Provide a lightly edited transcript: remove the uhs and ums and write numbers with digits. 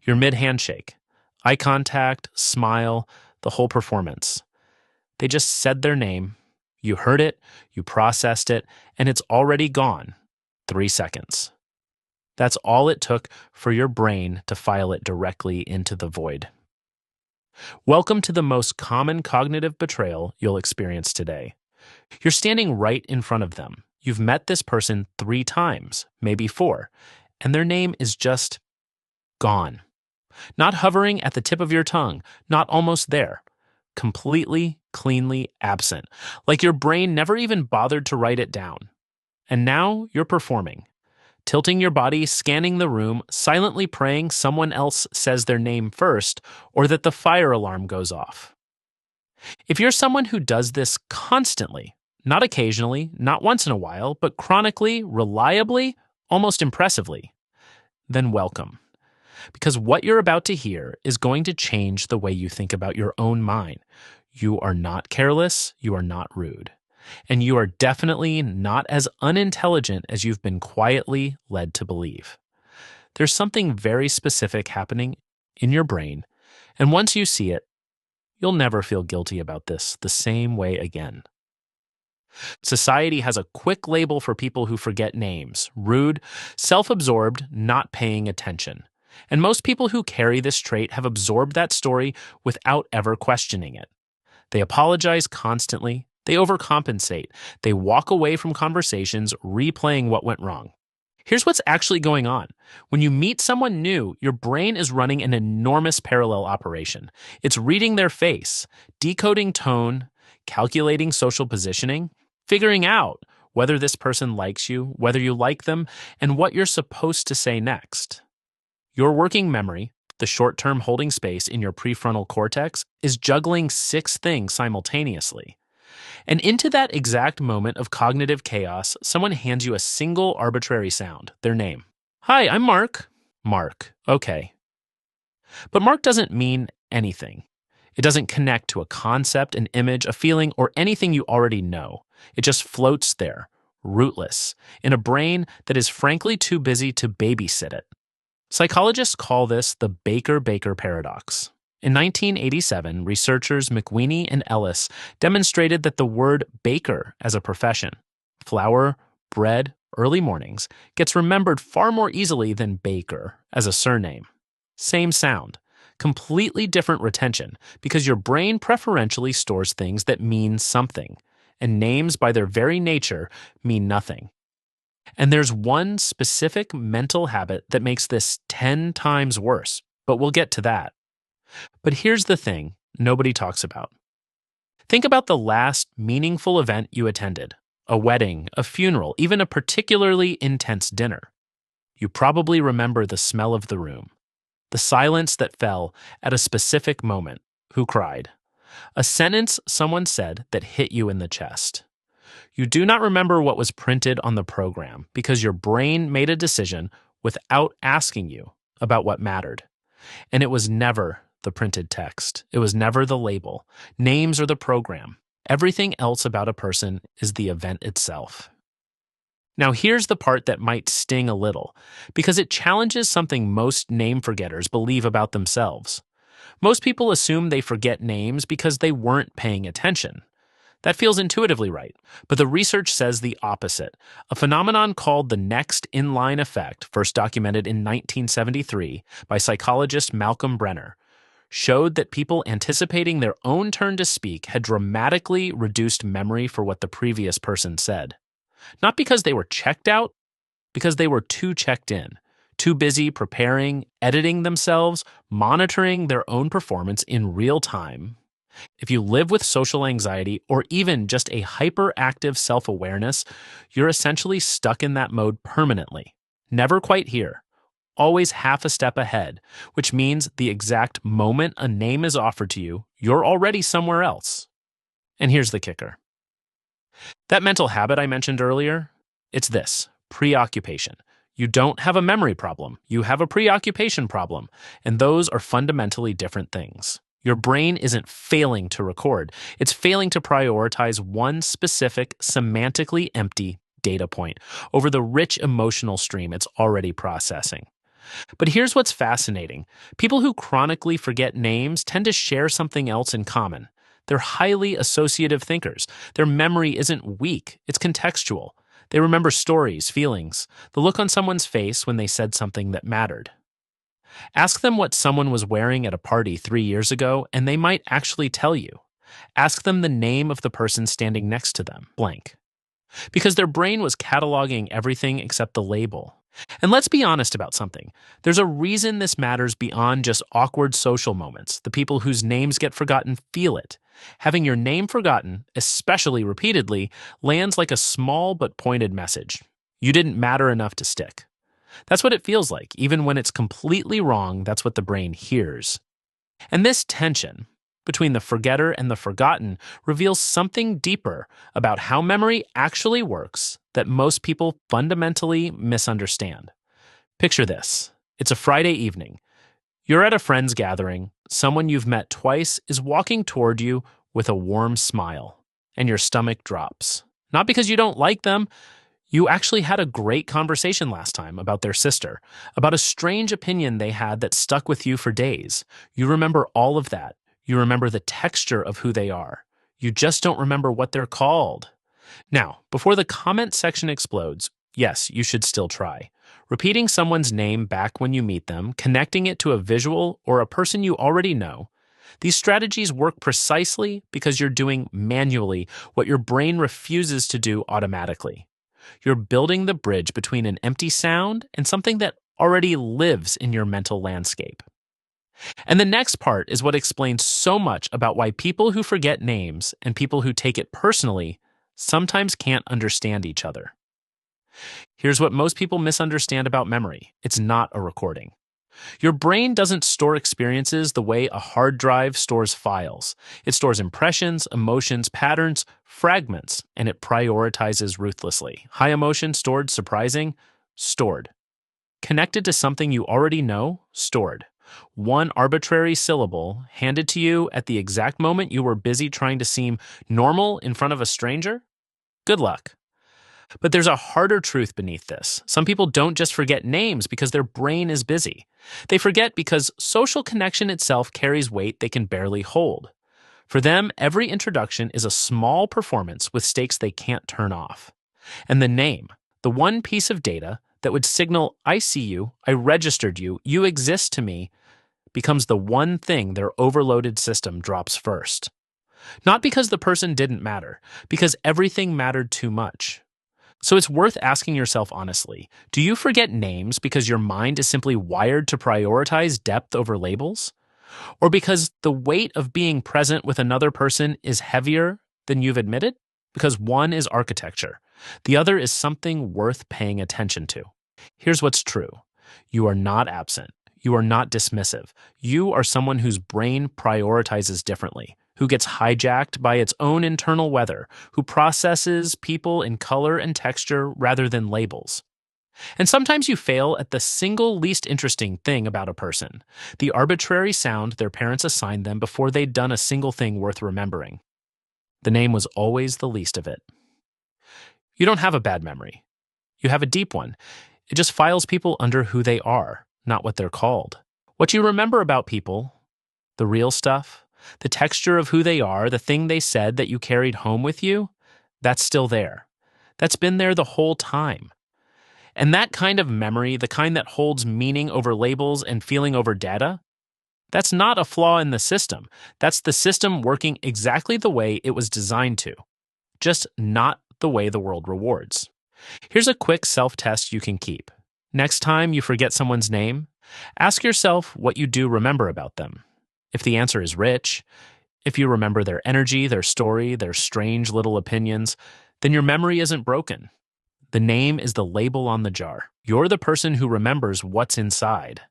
Your mid-handshake, eye contact, smile, the whole performance. They just said their name, you heard it, you processed it, and it's already gone. 3 seconds. That's all it took for your brain to file it directly into the void. Welcome to the most common cognitive betrayal you'll experience today. You're standing right in front of them. You've met this person 3 times, maybe 4, and their name is just gone. Not hovering at the tip of your tongue, not almost there. Completely, cleanly absent, like your brain never even bothered to write it down. And now you're performing, tilting your body, scanning the room, silently praying someone else says their name first or that the fire alarm goes off. If you're someone who does this constantly, not occasionally, not once in a while, but chronically, reliably, almost impressively, then welcome. Because what you're about to hear is going to change the way you think about your own mind. You are not careless, you are not rude, and you are definitely not as unintelligent as you've been quietly led to believe. There's something very specific happening in your brain, and once you see it, you'll never feel guilty about this the same way again. Society has a quick label for people who forget names: rude, self-absorbed, not paying attention. And most people who carry this trait have absorbed that story without ever questioning it. They apologize constantly, they overcompensate, they walk away from conversations replaying what went wrong. Here's what's actually going on. When you meet someone new, your brain is running an enormous parallel operation. It's reading their face, decoding tone, calculating social positioning, figuring out whether this person likes you, whether you like them, and what you're supposed to say next. Your working memory, the short-term holding space in your prefrontal cortex, is juggling 6 things simultaneously. And into that exact moment of cognitive chaos, someone hands you a single arbitrary sound, their name. Hi, I'm Mark. Mark, okay. But Mark doesn't mean anything. It doesn't connect to a concept, an image, a feeling, or anything you already know. It just floats there, rootless, in a brain that is frankly too busy to babysit it. Psychologists call this the Baker-Baker paradox. In 1987, researchers McWeeny and Ellis demonstrated that the word baker as a profession, flour, bread, early mornings, gets remembered far more easily than baker as a surname. Same sound, completely different retention, because your brain preferentially stores things that mean something, and names by their very nature mean nothing. And there's one specific mental habit that makes this 10 times worse, but we'll get to that. But here's the thing nobody talks about. Think about the last meaningful event you attended: a wedding, a funeral, even a particularly intense dinner. You probably remember the smell of the room, the silence that fell at a specific moment, who cried, a sentence someone said that hit you in the chest. You do not remember what was printed on the program because your brain made a decision without asking you about what mattered. And it was never the printed text. It was never the label, names, or the program. Everything else about a person is the event itself. Now here's the part that might sting a little, because it challenges something most name forgetters believe about themselves. Most people assume they forget names because they weren't paying attention. That feels intuitively right, but the research says the opposite. A phenomenon called the next in-line effect, first documented in 1973 by psychologist Malcolm Brenner, showed that people anticipating their own turn to speak had dramatically reduced memory for what the previous person said. Not because they were checked out, because they were too checked in, too busy preparing, editing themselves, monitoring their own performance in real time. If you live with social anxiety or even just a hyperactive self-awareness, you're essentially stuck in that mode permanently. Never quite here. Always half a step ahead, which means the exact moment a name is offered to you, you're already somewhere else. And here's the kicker. That mental habit I mentioned earlier, it's this: preoccupation. You don't have a memory problem. You have a preoccupation problem, and those are fundamentally different things. Your brain isn't failing to record. It's failing to prioritize one specific, semantically empty data point over the rich emotional stream it's already processing. But here's what's fascinating. People who chronically forget names tend to share something else in common. They're highly associative thinkers. Their memory isn't weak, it's contextual. They remember stories, feelings, the look on someone's face when they said something that mattered. Ask them what someone was wearing at a party 3 years ago, and they might actually tell you. Ask them the name of the person standing next to them, blank. Because their brain was cataloging everything except the label. And let's be honest about something. There's a reason this matters beyond just awkward social moments. The people whose names get forgotten feel it. Having your name forgotten, especially repeatedly, lands like a small but pointed message. You didn't matter enough to stick. That's what it feels like. Even when it's completely wrong, that's what the brain hears. And this tension between the forgetter and the forgotten reveals something deeper about how memory actually works that most people fundamentally misunderstand. Picture this. It's a Friday evening. You're at a friend's gathering. Someone you've met twice is walking toward you with a warm smile, and your stomach drops. Not because you don't like them. You actually had a great conversation last time about their sister, about a strange opinion they had that stuck with you for days. You remember all of that. You remember the texture of who they are. You just don't remember what they're called. Now, before the comment section explodes, yes, you should still try. Repeating someone's name back when you meet them, connecting it to a visual or a person you already know. These strategies work precisely because you're doing manually what your brain refuses to do automatically. You're building the bridge between an empty sound and something that already lives in your mental landscape. And the next part is what explains so much about why people who forget names and people who take it personally sometimes can't understand each other. Here's what most people misunderstand about memory. It's not a recording. Your brain doesn't store experiences the way a hard drive stores files. It stores impressions, emotions, patterns, fragments, and it prioritizes ruthlessly. High emotion, stored, surprising, stored. Connected to something you already know, stored. One arbitrary syllable handed to you at the exact moment you were busy trying to seem normal in front of a stranger? Good luck. But there's a harder truth beneath this. Some people don't just forget names because their brain is busy. They forget because social connection itself carries weight they can barely hold. For them, every introduction is a small performance with stakes they can't turn off. And the name, the one piece of data that would signal, I see you, I registered you, you exist to me, becomes the one thing their overloaded system drops first. Not because the person didn't matter, because everything mattered too much. So it's worth asking yourself honestly, do you forget names because your mind is simply wired to prioritize depth over labels? Or because the weight of being present with another person is heavier than you've admitted? Because one is architecture, the other is something worth paying attention to. Here's what's true. You are not absent. You are not dismissive. You are someone whose brain prioritizes differently, who gets hijacked by its own internal weather, who processes people in color and texture rather than labels. And sometimes you fail at the single least interesting thing about a person, the arbitrary sound their parents assigned them before they'd done a single thing worth remembering. The name was always the least of it. You don't have a bad memory. You have a deep one. It just files people under who they are, not what they're called. What you remember about people, the real stuff, the texture of who they are, the thing they said that you carried home with you, that's still there. That's been there the whole time. And that kind of memory, the kind that holds meaning over labels and feeling over data, that's not a flaw in the system. That's the system working exactly the way it was designed to, just not the way the world rewards. Here's a quick self-test you can keep. Next time you forget someone's name, ask yourself what you do remember about them. If the answer is rich, if you remember their energy, their story, their strange little opinions, then your memory isn't broken. The name is the label on the jar. You're the person who remembers what's inside.